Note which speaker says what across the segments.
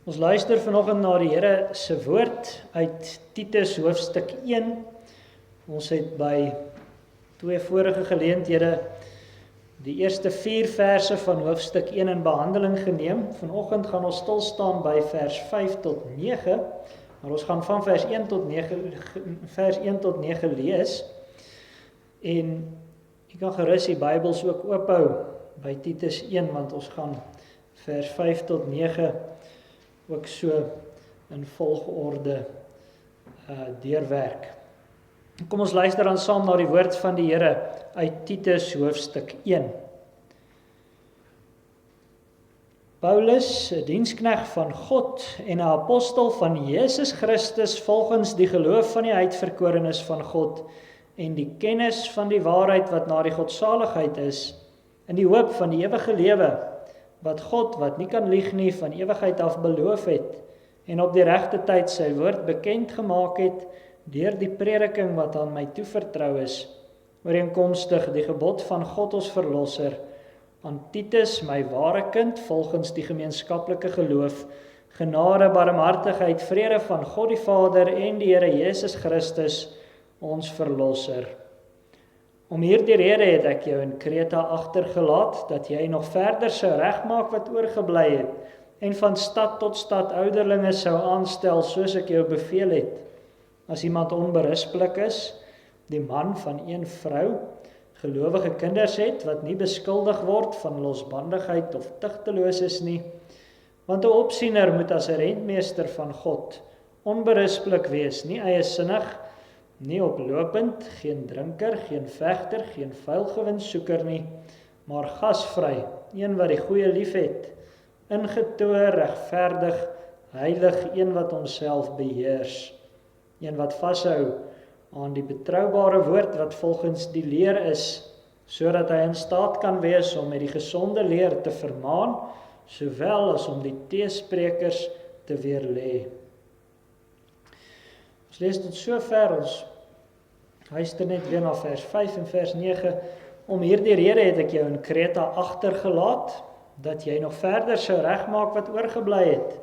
Speaker 1: Ons luister vanoggend na die Here se woord uit Titus hoofstuk 1. Ons het by 2 vorige geleenthede die eerste 4 verse van hoofstuk 1 in behandeling geneem. Vanoggend gaan ons stil staan by vers 5 tot 9, maar ons gaan van vers 1 tot 9 lees. En jy kan gerus die Bybels ook oophou by Titus 1, want ons gaan vers 5 tot 9 ook so in volgorde deurwerk. Kom ons luister dan saam na die woord van die Here uit Titus hoofstuk 1. Paulus, 'n diensknegt van God en 'n apostel van Jesus Christus volgens die geloof van die uitverkorenes van God en die kennis van die waarheid wat na die godsaligheid is, in die hoop van die ewige lewe, wat God, wat nie kan lieg nie, van ewigheid af beloof het, en op die regte tyd sy woord bekend gemaak het, deur die prediking wat aan my toevertrou is, ooreenkomstig die gebod van God ons Verlosser, aan Titus, my ware kind, volgens die gemeenskaplike geloof, genade, barmhartigheid, vrede van God die Vader en die Here Jesus Christus, ons Verlosser. Om hierdie rede het ek jou in Kreta agtergelaat, dat jy nog verder sou regmaak wat oorgebly het, en van stad tot stad ouderlinge sou aanstel, soos ek jou beveel het. As iemand onberispelik is, die man van een vrou, gelowige kinders het, wat nie beskuldig word van losbandigheid of tugteloos is nie, want 'n opsiener moet as 'n rentmeester van God onberispelik wees, nie eiesinnig, nie oplopend, geen drinker, geen vegter, geen vuilgewinsoeker nie, maar gasvry, een wat die goeie lief het, ingetoe, regverdig, heilig, een wat homself beheers, een wat vashou aan die betroubare woord wat volgens die leer is, sodat hy in staat kan wees om met die gesonde leer te vermaan, sowel as om die teesprekers te weerlê. Ons lees tot sover, ons luister net weer na vers 5 en vers 9. Om hierdie rede het ek jou in Kreta agtergelaat, dat jy nog verder sou regmaak wat oorgebly het,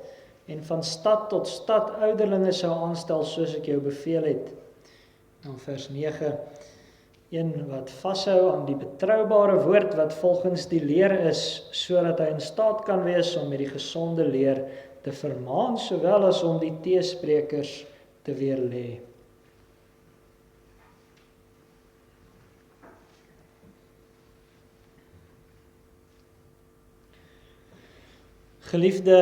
Speaker 1: en van stad tot stad ouderlinge sou aanstel, soos ek jou beveel het. Dan vers 9, een wat vashou aan die betroubare woord wat volgens die leer is, sodat hy in staat kan wees om met die gesonde leer te vermaan, sowel as om die teesprekers te weerlê. Geliefde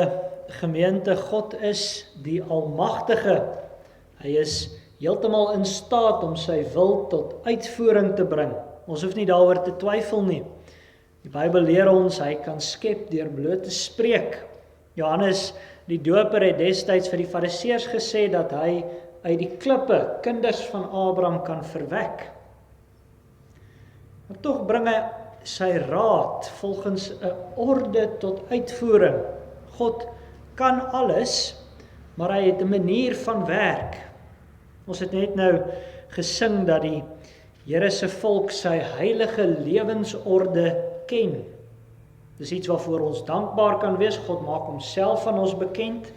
Speaker 1: gemeente, God is die Almagtige. Hy is heeltemal in staat om sy wil tot uitvoering te bring. Ons hoef nie daaroor te twyfel nie. Die Bybel leer ons, hy kan skep deur bloot te spreek. Johannes die Doper het destyds vir die Fariseërs gesê dat hy uit die klippe kinders van Abraham kan verwek. Maar tog bring hy sy raad volgens 'n orde tot uitvoering. God kan alles, maar hy het 'n manier van werk. Ons het net nou gesing dat die Here se volk sy heilige lewensorde ken. Dis iets waarvoor ons dankbaar kan wees. God maak homself aan ons bekend,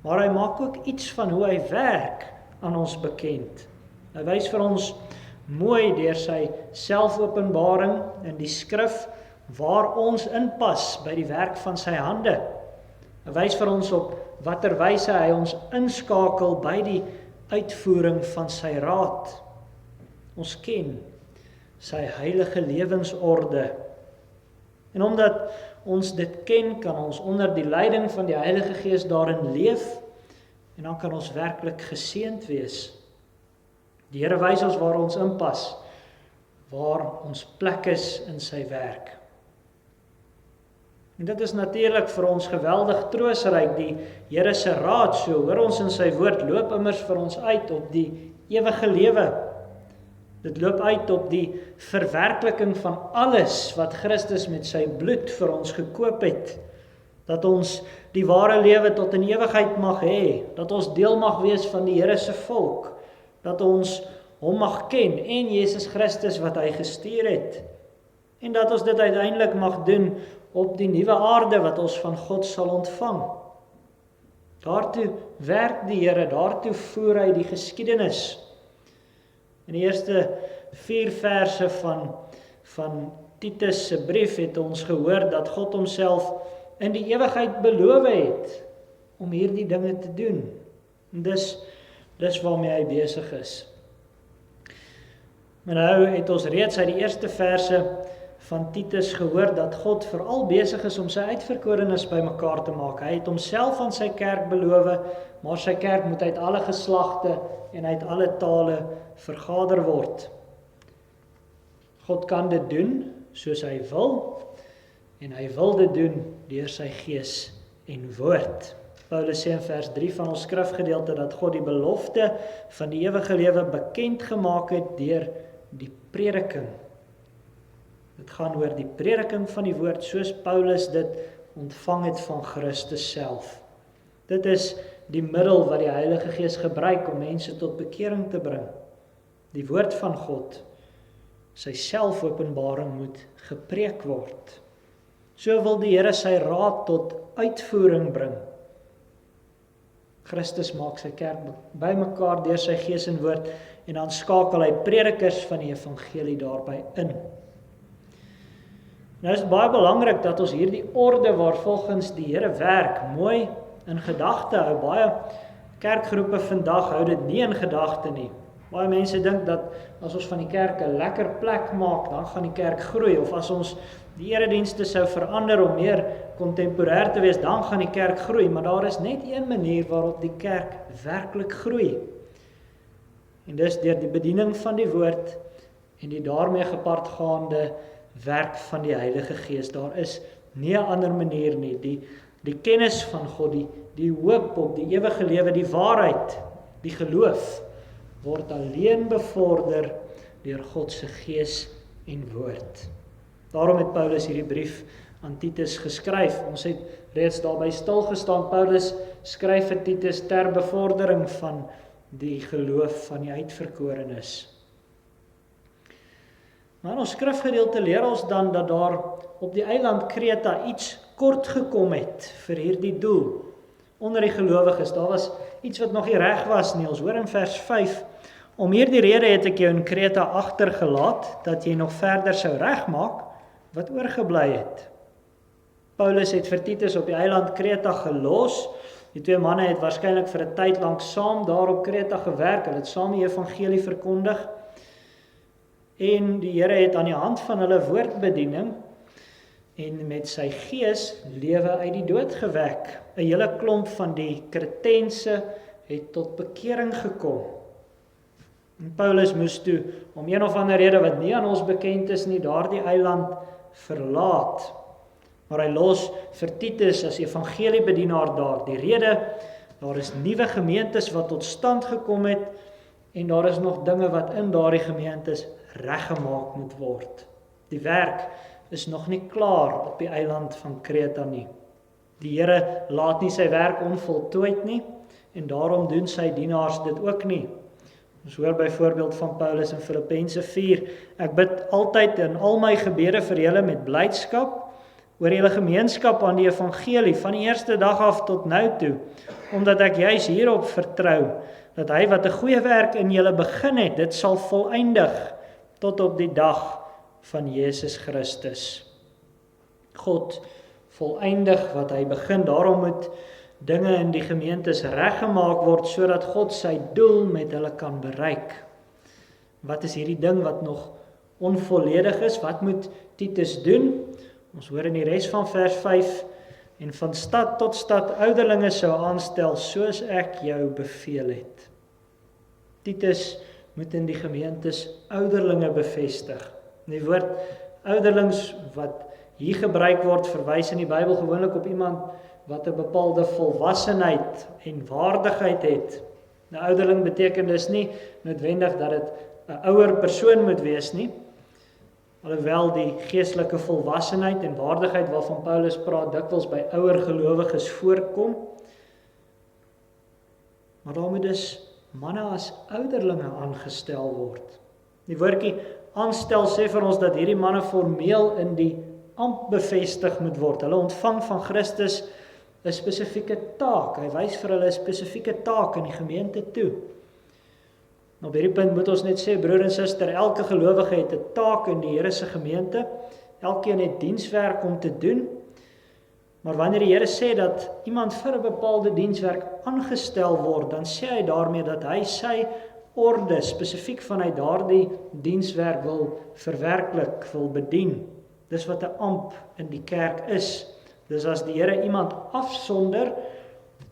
Speaker 1: maar hy maak ook iets van hoe hy werk aan ons bekend. Hy wys vir ons mooi deur sy selfopenbaring in die skrif waar ons inpas by die werk van sy hande. Hy wys vir ons op watter wyse hy ons inskakel by die uitvoering van sy raad. Ons ken sy heilige lewensorde. En omdat ons dit ken, kan ons onder die leiding van die Heilige Gees daarin leef, en dan kan ons werklik geseënd wees. Die Here wys ons waar ons inpas, waar ons plek is in sy werk. En dit is natuurlik vir ons geweldig troostryk. Die Here se raad, so hoor ons in sy woord, loop immers vir ons uit op die ewige lewe. Dit loop uit op die verwerkliking van alles wat Christus met sy bloed vir ons gekoop het. Dat ons die ware lewe tot in ewigheid mag hê, dat ons deel mag wees van die Here se volk, dat ons hom mag ken en Jesus Christus wat hy gestuur het, en dat ons dit uiteindelik mag doen op die nuwe aarde wat ons van God sal ontvang. Daartoe werk die Here, daartoe voer hy die geskiedenis. In die eerste 4 verse van Titus se brief het ons gehoor dat God homself in die ewigheid beloof het om hierdie dinge te doen. En dis waarmee hy besig is. Maar nou het ons reeds uit die eerste verse van Titus gehoor dat God veral besig is om sy uitverkorenes bymekaar te maak. Hy het homself aan sy kerk beloof, maar sy kerk moet uit alle geslagte en uit alle tale vergader word. God kan dit doen soos hy wil, en hy wil dit doen deur sy gees en woord. Paulus sê in vers 3 van ons skrifgedeelte dat God die belofte van die ewige lewe bekend gemaak het deur die prediking. Dit gaan oor die prediking van die woord, soos Paulus dit ontvang het van Christus self. Dit is die middel wat die Heilige Gees gebruik om mense tot bekering te bring. Die woord van God, sy selfopenbaring moet gepreek word. So wil die Here sy raad tot uitvoering bring. Christus maak sy kerk bymekaar deur sy gees en woord, en dan skakel hy predikers van die evangelie daarby in. Nou is baie belangrik dat ons hierdie orde waarvolgens die Here werk, mooi in gedagte hou. Baie kerkgroepe vandag hou dit nie in gedagte nie. Baie mense dink dat as ons van die kerk 'n lekker plek maak, dan gaan die kerk groei, of as ons die eredienste sou verander om meer kontemporêr te wees, dan gaan die kerk groei, maar daar is net een manier waarop die kerk werklik groei. En dis deur die bediening van die woord en die daarmee gepaardgaande werk van die Heilige Gees. Daar is nie 'n ander manier nie. Die kennis van God, die hoop op die ewige lewe, die waarheid, die geloof, word alleen bevorder deur God se Gees en woord. Daarom het Paulus hierdie brief aan Titus geskryf. Ons het reeds daarby stilgestaan. Paulus skryf vir Titus ter bevordering van die geloof van die uitverkorenes. Maar in ons skrifgedeelte leer ons dan dat daar op die eiland Kreta iets kort gekom het vir hierdie doel. Onder die gelowiges, daar was iets wat nog nie reg was nie. Ons hoor in vers 5, om hierdie rede het ek jou in Kreta agtergelaat, dat jy nog verder sou regmaak wat oorgebly het. Paulus het vir Titus op die eiland Kreta gelos. Die 2 manne het waarskynlik vir 'n tyd lank saam daar op Kreta gewerk. Hulle het saam die evangelie verkondig. En die Here het aan die hand van hulle woordbediening en met sy gees lewe uit die dood gewek. 'n Hele klomp van die Kretense het tot bekering gekom. En Paulus moes toe, om een of ander rede wat nie aan ons bekend is nie, daardie eiland verlaat. Maar hy los vir Titus as evangeliebedienaar daar. Die rede, daar is nuwe gemeentes wat tot stand gekom het, en daar is nog dinge wat in daardie gemeentes reggemaak moet word. Die werk is nog nie klaar op die eiland van Kreta nie. Die Here laat nie sy werk onvoltooid nie, en daarom doen sy dienaars dit ook nie. Ons hoor byvoorbeeld van Paulus in Filippense 4, ek bid altyd in al my gebede vir julle met blydskap, oor julle gemeenskap aan die evangelie, van die eerste dag af tot nou toe, omdat ek juis hierop vertrou, dat hy wat 'n goeie werk in julle begin het, dit sal volëindig, tot op die dag van Jesus Christus. God volëindig wat hy begin, daarom moet dinge in die gemeentes reggemaak word, sodat God sy doel met hulle kan bereik. Wat is hierdie ding wat nog onvolledig is? Wat moet Titus doen? Ons hoor in die res van vers 5, en van stad tot stad ouderlinge sou aanstel, soos ek jou beveel het. Titus moet in die gemeentes ouderlinge bevestig. Die woord ouderlings wat hier gebruik word, verwys in die Bybel gewoonlik op iemand wat 'n bepaalde volwassenheid en waardigheid het. Nou, ouderling beteken dus nie noodwendig dat dit 'n ouer persoon moet wees nie, alhoewel die geestelike volwassenheid en waardigheid waarvan Paulus praat dikwels by ouer gelowiges voorkom. Maar daar moet dus manne as ouderlinge aangestel word. Die woordjie aanstel sê vir ons dat hierdie manne formeel in die ampt bevestig moet word. Hulle ontvang van Christus 'n spesifieke taak. Hy wys vir hulle 'n spesifieke taak in die gemeente toe. Op hierdie punt moet ons net sê, broer en suster, elke gelowige het 'n taak in die Here se gemeente. Elkeen het dienswerk om te doen. Maar wanneer die Here sê dat iemand vir 'n bepaalde dienswerk aangestel word, dan sê hy daarmee dat hy sy orde spesifiek vanuit daardie dienswerk wil verwerklik, wil bedien. Dis wat 'n amp in die kerk is. Dis as die Here iemand afsonder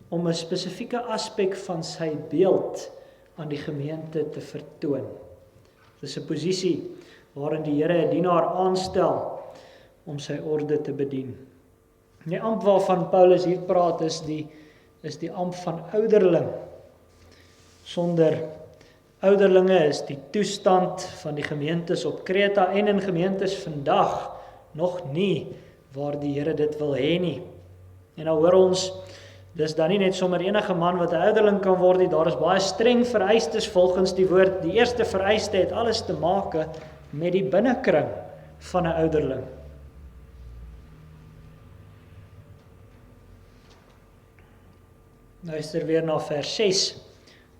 Speaker 1: om 'n spesifieke aspek van sy beeld aan die gemeente te vertoon. Dis 'n posisie waarin die Here 'n dienaar aanstel om sy orde te bedien. Die amp waarvan Paulus hier praat is die amp van ouderling. Sonder ouderlinge is die toestand van die gemeentes op Kreta en in gemeentes vandag nog nie waar die Here dit wil hê nie. En nou hoor ons, dis dan nie net sommer enige man wat 'n ouderling kan word nie, daar is baie streng vereistes volgens die woord. Die eerste vereiste het alles te maak met die binnekring van 'n ouderling. Luister weer na vers 6.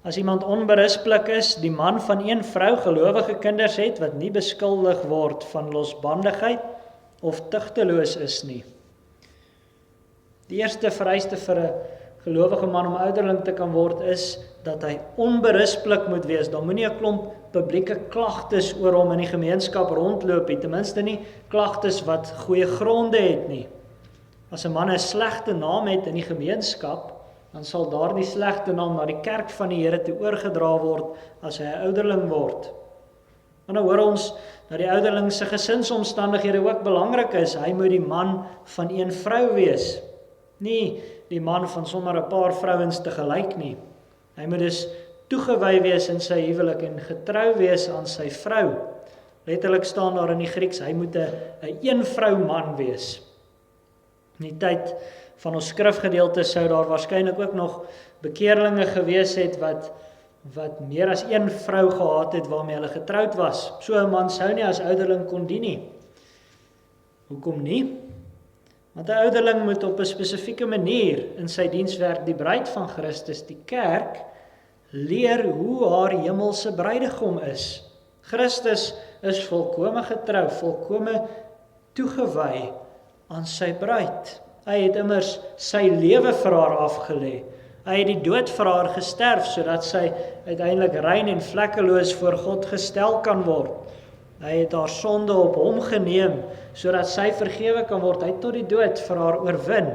Speaker 1: As iemand onberispelik is, die man van een vrou gelowige kinders het, wat nie beskuldig word van losbandigheid of tugteloos is nie. Die eerste vereiste vir 'n gelowige man om ouderling te kan word is dat hy onberispelik moet wees. Daar moenie 'n klomp publieke klagtes oor hom in die gemeenskap rondloop nie, ten minste nie klagtes wat goeie gronde het nie. As 'n man 'n slegte naam het in die gemeenskap, dan sal daardie slegte naam na die kerk van die Here toe oorgedra word as hy 'n ouderling word. Maar nou hoor ons dat die ouderling se gesinsomstandighede ook belangrik is. Hy moet die man van een vrou wees, nie die man van sommer 'n paar vrouens te gelyk nie. Hy moet dus toegewy wees in sy huwelik en getrou wees aan sy vrou. Letterlik staan daar in die Grieks, hy moet 'n een vrou man wees. In die tyd van ons skrifgedeelte sou daar waarskynlik ook nog bekeerlinge gewees het wat meer as een vrou gehad het waarmee hulle getroud was. So 'n man sou nie as ouderling kon dien nie. Hoekom nie? Want 'n ouderling moet op 'n spesifieke manier in sy dienswerk die bruid van Christus, die kerk, leer hoe haar hemelse bruidegom is. Christus is volkome getrou, volkome toegewy aan sy bruid. Hy het immers sy lewe vir haar afgelê. Hy het die dood vir haar gesterf, sodat sy uiteindelik rein en vlekkeloos voor God gestel kan word. Hy het haar sonde op hom geneem, sodat sy vergewe kan word. Hy het tot die dood vir haar oorwin.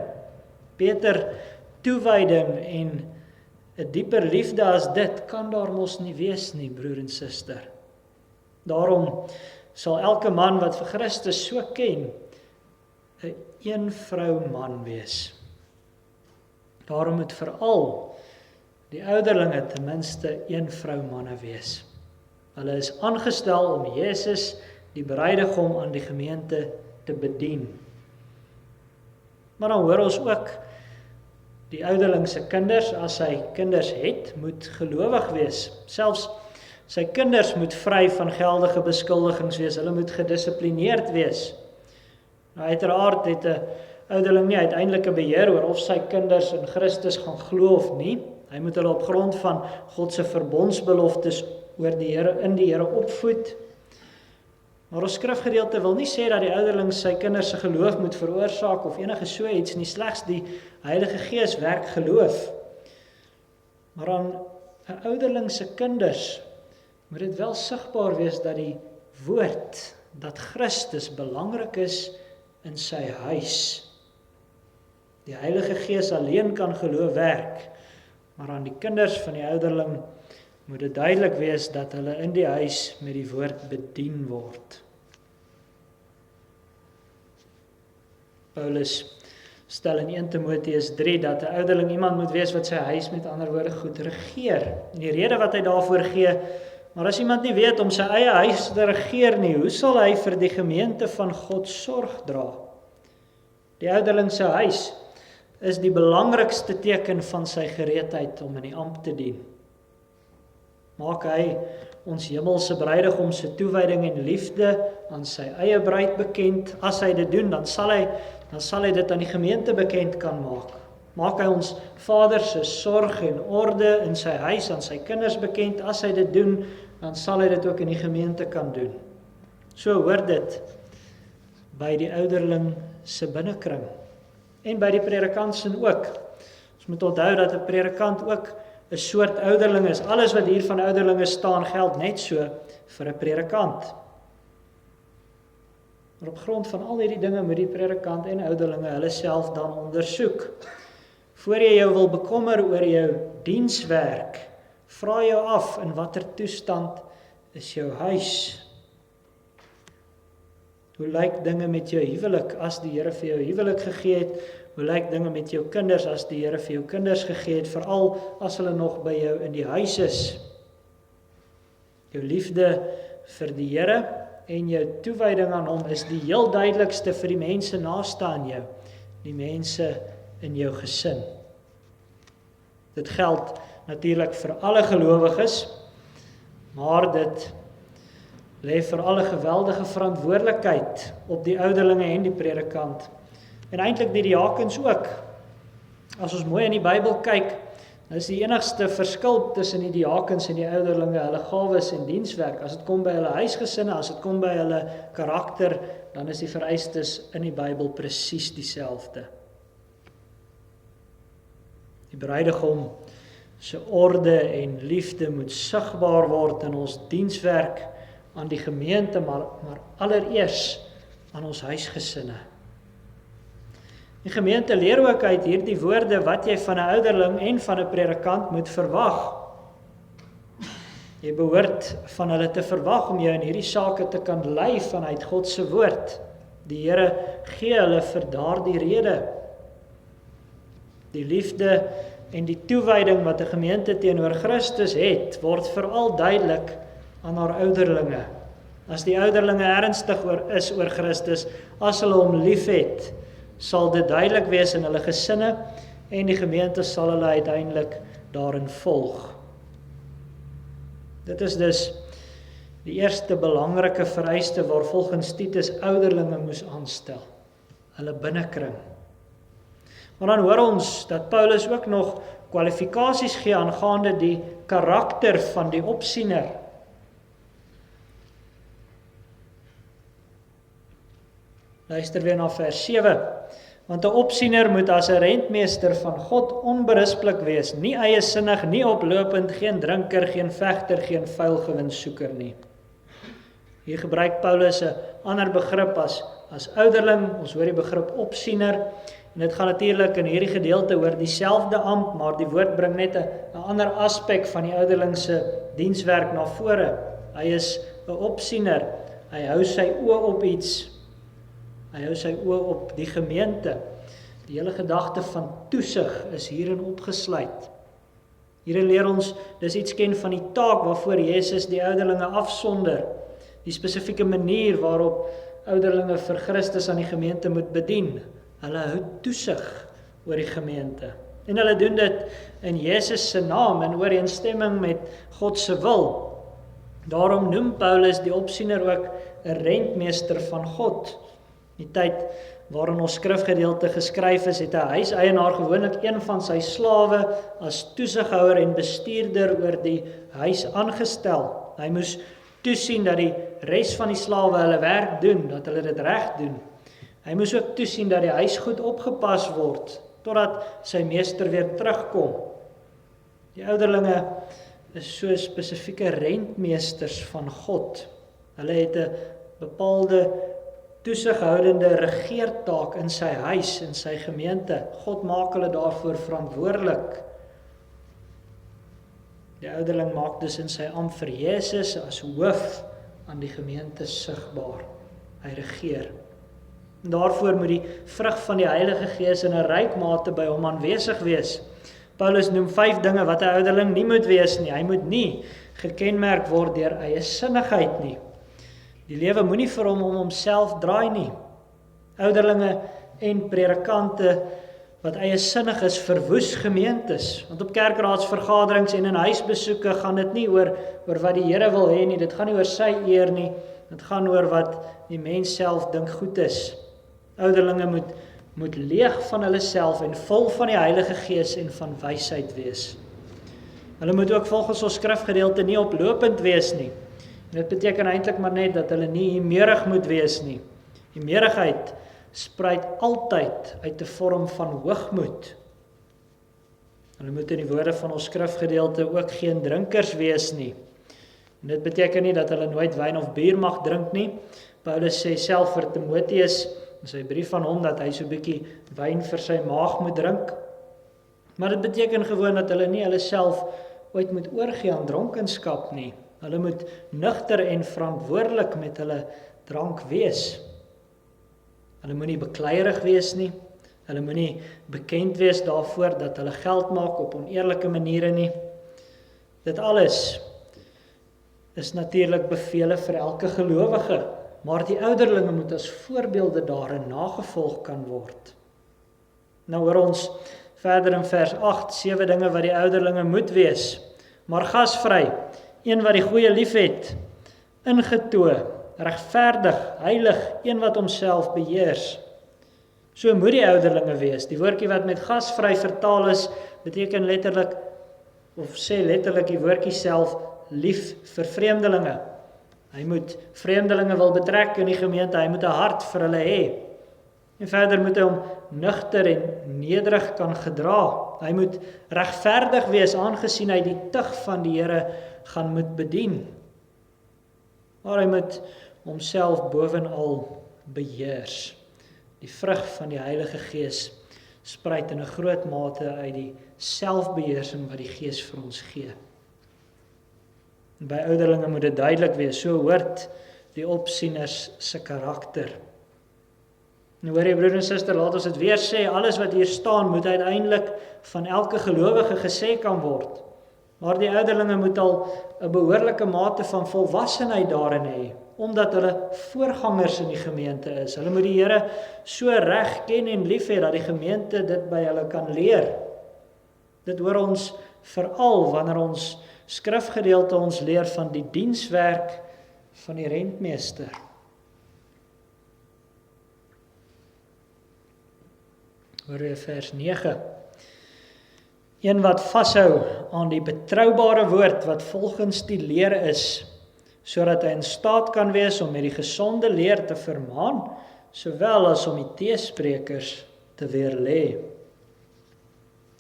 Speaker 1: Beter toewyding en 'n dieper liefde as dit kan daar mos nie wees nie, broer en suster. Daarom sal elke man wat vir Christus so ken, 'n een vrou man wees. Daarom moet veral die ouderlinge ten minste een vrou manne wees. Hulle is aangestel om Jesus, die bruidegom, aan die gemeente te bedien. Maar dan hoor ons ook, die ouderling se kinders, as hy kinders het, moet gelowig wees. Selfs sy kinders moet vry van geldige beskuldigings wees. Hulle moet gedissiplineerd wees. Nou uiteraard het 'n ouderling nie uiteindelike beheer oor of sy kinders in Christus gaan glo of nie. Hy moet hulle op grond van God se verbondsbeloftes oor die Here in die Here opvoed. Maar ons skrifgedeelte wil nie sê dat die ouderling sy kinders se geloof moet veroorsaak of enige so iets nie, slegs die Heilige Gees werk geloof. Maar aan 'n ouderling se kinders moet dit wel sigbaar wees dat die woord, dat Christus belangrik is in sy huis. Die Heilige Gees alleen kan geloof werk, maar aan die kinders van die ouderling moet dit duidelik wees dat hulle in die huis met die woord bedien word. Paulus stel in 1 Timoteus 3 dat 'n ouderling iemand moet wees wat sy huis met ander woorde goed regeer. En die rede wat hy daarvoor gee, maar as iemand nie weet om sy eie huis te regeer nie, hoe sal hy vir die gemeente van God sorg dra? Die ouderling se huis is die belangrikste teken van sy gereedheid om in die ampt te dien. Maak hy ons hemelse bruidegom se toewyding en liefde aan sy eie bruid bekend. As hy dit doen, dan sal hy dit aan die gemeente bekend kan maak. maak hy ons Vader se sorg en orde in sy huis aan sy kinders bekend. As hy dit doen, dan sal hy dit ook in die gemeente kan doen. So hoort dit by die ouderling se binnekring en by die predikant se ook. Ons moet onthou dat 'n predikant ook 'n soort ouderling is. Alles wat hier van ouderlinge staan geld net so vir 'n predikant. Maar op grond van al hierdie dinge moet die predikant en ouderlinge hulle self dan ondersoek. Voor jy jou wil bekommer oor jou dienswerk, vra jou af in watter toestand is jou huis. Hoe lyk dinge met jou huwelik as die Here vir jou huwelik gegee het? Hoe lyk dinge met jou kinders as die Here vir jou kinders gegee het, veral as hulle nog by jou in die huis is? Jou liefde vir die Here en jou toewyding aan hom is die heel duidelikste vir die mense naaste aan jou, die mense in jou gesin. Dit geld natuurlik vir alle gelowiges, maar dit lê vir alle geweldige verantwoordelikheid op die ouderlinge en die predikant. En eintlik die diakens ook. As ons mooi in die Bybel kyk, is die enigste verskil tussen die diakens en die ouderlinge hulle gawes en dienswerk. As dit kom by hulle huisgesinne, as dit kom by hulle karakter, dan is die vereistes in die Bybel presies dieselfde. Die bruidegom se orde en liefde moet sigbaar word in ons dienswerk aan die gemeente, maar allereers aan ons huisgesinne. Die gemeente leer ook uit hierdie woorde wat jy van 'n ouderling en van 'n predikant moet verwag. Jy behoort van hulle te verwag om jou in hierdie sake te kan lei vanuit God se woord. Die Here gee hulle vir daardie rede. Die liefde en die toewyding wat 'n gemeente teenoor Christus het, word veral duidelik aan haar ouderlinge. As die ouderlinge ernstig is oor Christus, as hulle hom liefhet, sal dit duidelik wees in hulle gesinne en die gemeente sal hulle uiteindelik daarin volg. Dit is dus die eerste belangrike vereiste waar volgens Titus ouderlinge moes aanstel, hulle binnekring. Maar dan hoor ons dat Paulus ook nog kwalifikasies gee aangaande die karakter van die opsiener. Luister weer na vers 7. Want 'n opsiener moet as 'n rentmeester van God onberispelik wees, nie eiesinnig, nie oplopend, geen drinker, geen vegter, geen vuil gewinssoeker nie. Hier gebruik Paulus 'n ander begrip as ouderling. Ons hoor die begrip opsiener. En dit gaan natuurlik in hierdie gedeelte oor dieselfde ampt, maar die woord bring net 'n ander aspek van die ouderling se dienswerk na vore. Hy is 'n opsiener. Hy hou sy oë op iets. Hy hou sy oë op die gemeente. Die hele gedagte van toesig is hierin opgesluit. Hierin leer ons dis iets ken van die taak waarvoor Jesus die ouderlinge afsonder. Die spesifieke manier waarop ouderlinge vir Christus aan die gemeente moet bedien. Hulle hou toesig oor die gemeente. En hulle doen dit in Jesus se naam in ooreenstemming met God se wil. Daarom noem Paulus die opsiener ook 'n rentmeester van God. Die tyd waarin ons skrifgedeelte geskryf is, het 'n huiseienaar gewoonlik een van sy slawe as toesighouer en bestuurder oor die huis aangestel. Hy moes toesien dat die res van die slawe hulle werk doen, dat hulle dit reg doen. Hy moes ook toesien dat die huis goed opgepas word, totdat sy meester weer terugkom. Die ouderlinge is so spesifieke rentmeesters van God. Hulle het 'n bepaalde toesighoudende regeertaak in sy huis, in sy gemeente. God maak hulle daarvoor verantwoordelik. Die ouderling maak dus in sy ampt vir Jesus as hoof aan die gemeente sigbaar. Hy regeer. En daarvoor moet die vrug van die Heilige Gees in 'n ryk mate by hom aanwesig wees. Paulus noem 5 dinge wat 'n ouderling nie moet wees nie. Hy moet nie gekenmerk word deur eie sinnigheid nie. Die lewe moenie vir hom om homself draai nie. Ouderlinge en predikante wat eie sinnig is, verwoes gemeentes. Want op kerkraadsvergaderings en in huisbesoeke gaan dit nie oor wat die Here wil hê nie. Dit gaan nie oor sy eer nie. Dit gaan oor wat die mens self dink goed is. Ouderlinge moet moet leeg van hulle self en vol van die Heilige Gees en van wysheid wees. Hulle moet ook volgens ons skrifgedeelte nie oplopend wees nie. En dit beteken eintlik maar net dat hulle nie humeurig moet wees nie. Humeurigheid spruit altyd uit 'n vorm van hoogmoed. Hulle moet in die woorde van ons skrifgedeelte ook geen drinkers wees nie. En dit beteken nie dat hulle nooit wyn of bier mag drink nie. Paulus sê self vir Timoteus in sy brief aan hom dat hy so 'n bietjie wyn vir sy maag moet drink. Maar dit beteken gewoon dat hulle nie hulle self ooit moet oorgee aan dronkenskap nie. Hulle moet nugter en verantwoordelik met hulle drank wees. Hulle moenie bekleierig wees nie. Hulle moenie bekend wees daarvoor dat hulle geld maak op oneerlike maniere nie. Dit alles is natuurlik bevele vir elke gelowige, maar die ouderlinge moet as voorbeelde daarin nagevolg kan word. Nou hoor ons verder in vers 8, 7 dinge wat die ouderlinge moet wees. Maar gasvry, een wat die goeie liefhet, ingetoe, regverdig, heilig, een wat homself beheers. So moet die ouderlinge wees. Die woordjie wat met gasvry vertaal is, beteken letterlik, of sê letterlik die woordjie self, lief vir vreemdelinge. Hy moet vreemdelinge wil betrek in die gemeente, hy moet 'n hart vir hulle hê. En verder moet hy hom nugter en nederig kan gedra. Hy moet regverdig wees, aangesien hy die tug van die Here gaan moet bedien. Maar hy moet homself bovenal beheers. Die vrug van die Heilige Gees spruit in 'n groot mate uit die selfbeheersing wat die Gees vir ons gee. En by ouderlinge moet dit duidelik wees, so hoort die opsieners se karakter. Nou hoor jy broer en suster, laat ons dit weer sê, alles wat hier staan moet uiteindelik van elke gelowige gesê kan word. Maar die ouderlinge moet al 'n behoorlike mate van volwassenheid daarin hê, omdat hulle voorgangers in die gemeente is. Hulle moet die Here so reg ken en lief hê dat die gemeente dit by hulle kan leer. Dit hoor ons veral wanneer ons skrifgedeelte ons leer van die dienswerk van die rentmeester. Hoor jy vers 9. Een wat vashou aan die betroubare woord wat volgens die leer is, sodat hy in staat kan wees om met die gesonde leer te vermaan, sowel as om die teesprekers te weerlê.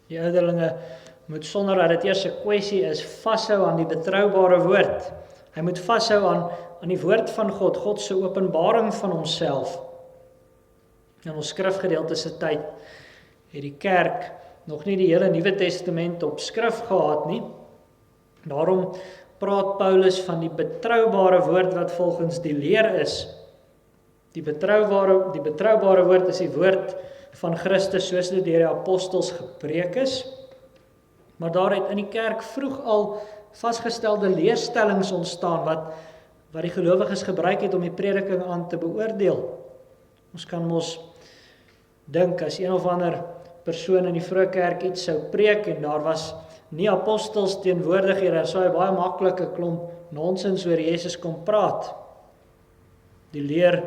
Speaker 1: Die ouderlinge moet sonder dat dit eers 'n kwessie is, vashou aan die betroubare woord. Hy moet vashou aan die woord van God, God se openbaring van homself. In ons skrifgedeelte se tyd het die kerk nog nie die hele Nuwe Testament op skrif gehad nie. Daarom praat Paulus van die betroubare woord wat volgens die leer is. Die betroubare woord is die woord van Christus soos dit deur die apostels gepreek is. Maar daar het in die kerk vroeg al vasgestelde leerstellings ontstaan wat die gelowiges gebruik het om die prediking aan te beoordeel. Ons kan mos dink as een of ander persoon in die vroeë kerk iets sou preek en daar was nie apostels teenwoordig hier, dan sou hy baie maklik 'n klomp nonsens oor Jesus kom praat. Die leer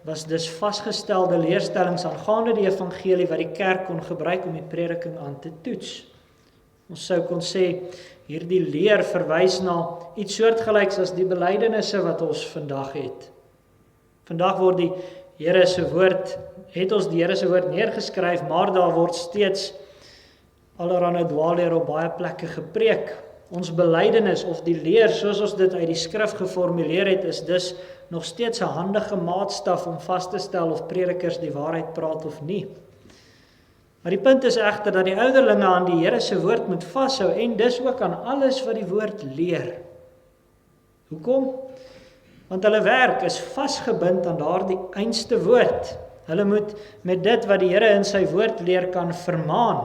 Speaker 1: was dus vasgestelde leerstellings aangaande die evangelie wat die kerk kon gebruik om die prediking aan te toets. Ons sou kon sê, hierdie leer verwys na iets soortgelyks as die belydenisse wat ons vandag het. Vandag word die Here se woord, het ons die Here se woord neergeskryf, maar daar word steeds allerhande dwaalleer op baie plekke gepreek. Ons belydenis of die leer, soos ons dit uit die skrif geformuleer het, is dus nog steeds 'n handige maatstaf om vas te stel of predikers die waarheid praat of nie. Maar die punt is egter dat die ouderlinge aan die Here se woord moet vashou en dus ook aan alles wat die woord leer. Hoekom? Want hulle werk is vasgebind aan daardie einste woord. Hulle moet met dit wat die Here in sy woord leer kan vermaan.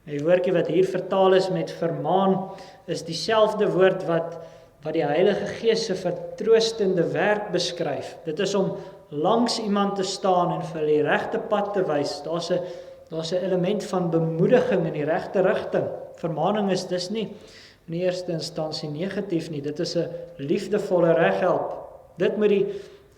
Speaker 1: Die woordjie wat hier vertaal is met vermaan, is dieselfde woord wat die Heilige Gees se vertroostende werk beskryf. Dit is om langs iemand te staan en vir die regte pad te wys. Daar's 'n element van bemoediging in die regte rigting. Vermaaning is dus nie in die eerste instansie negatief nie. Dit is 'n liefdevolle reghelp. Dit moet die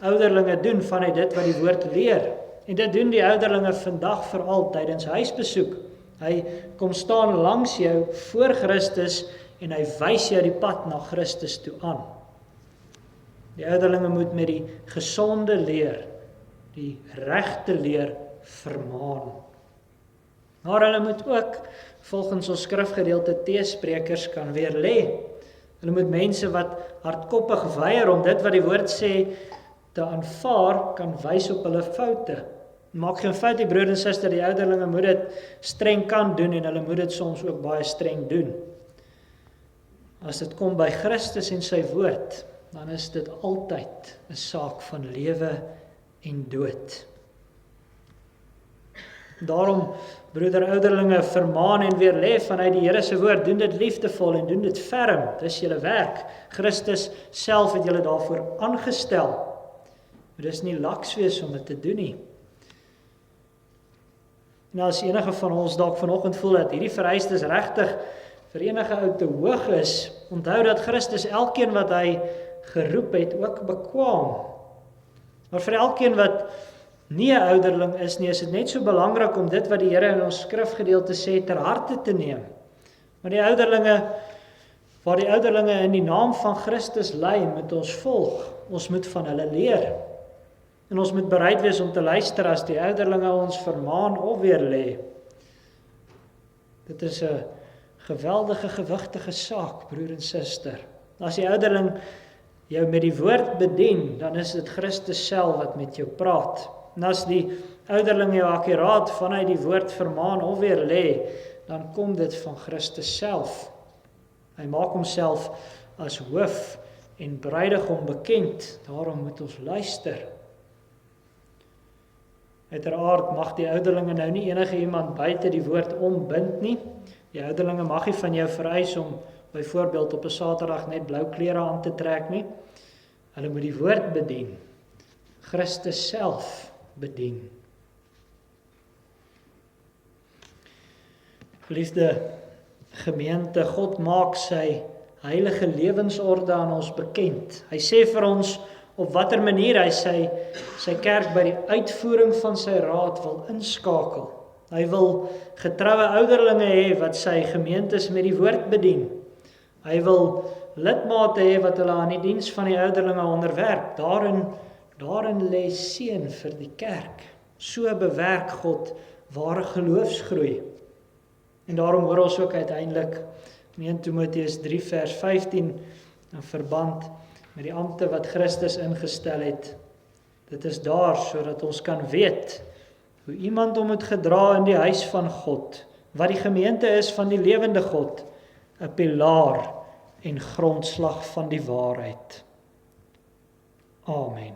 Speaker 1: ouderlinge doen vanuit dit wat die woord leer. En dit doen die ouderlinge vandag veral tydens huisbesoek. Hy kom staan langs jou voor Christus en hy wys jou die pad na Christus toe aan. Die ouderlinge moet met die gesonde leer, die regte leer vermaan. Maar hulle moet ook, volgens ons skrifgedeelte teespreekers, kan weer lê. Hulle moet mense wat hardkoppig weier om dit wat die woord sê te aanvaar, kan wys op hulle foute. Maak geen fout, die broer en suster, die ouderlinge moet dit streng kan doen en hulle moet dit soms ook baie streng doen. As dit kom by Christus en sy woord, dan is dit altyd 'n saak van lewe en dood. Daarom, broeder ouderlinge, vermaan en weerlê vanuit die Here se woord, doen dit liefdevol en doen dit ferm, dis julle werk. Christus self het julle daarvoor aangestel. Maar dis nie laks wees om dit te doen nie. Nou as enige van ons dalk vanoggend voel dat hierdie vereistes regtig vir enige ou te hoog is, onthou dat Christus elkeen wat hy geroep het ook bekwaam. Maar vir elkeen wat nie 'n ouderling is nie, is dit net so belangrik om dit wat die Here in ons skrifgedeelte sê ter harte te neem. Maar die ouderlinge, waar die ouderlinge in die naam van Christus lei, moet ons volg. Ons moet van hulle leer. En ons moet bereid wees om te luister as die ouderlinge ons vermaan of weerlê. Dit is 'n geweldige, gewigtige saak, broer en suster. As die ouderling jou met die woord bedien, dan is dit Christus self wat met jou praat. En as die ouderling jou akkuraat vanuit die woord vermaan of weerlê, dan kom dit van Christus self. Hy maak homself as hoof en bruidegom bekend, daarom moet ons luister. Uiteraard mag die ouderlinge nou nie enige iemand buite die woord ombind nie. Die ouderlinge mag nie van jou vereis om byvoorbeeld op 'n Saterdag net blou klere aan te trek nie. Hulle moet die woord bedien. Christus self bedien. Geliefde gemeente, God maak sy heilige lewensorde aan ons bekend. Hy sê vir ons op watter manier hy sy kerk by die uitvoering van sy raad wil inskakel. Hy wil getroue ouderlinge hê wat sy gemeentes met die woord bedien. Hy wil lidmate hê wat hulle aan die diens van die ouderlinge onderwerp. Daarin lê seën vir die kerk. So bewerk God ware geloofsgroei. En daarom hoor ons ook uiteindelik in 1 Timoteus 3 vers 15 in verband met die ampte wat Christus ingestel het. Dit is daar sodat ons kan weet hoe iemand hom moet gedra in die huis van God, wat die gemeente is van die lewende God, 'n pilaar en grondslag van die waarheid. Amen.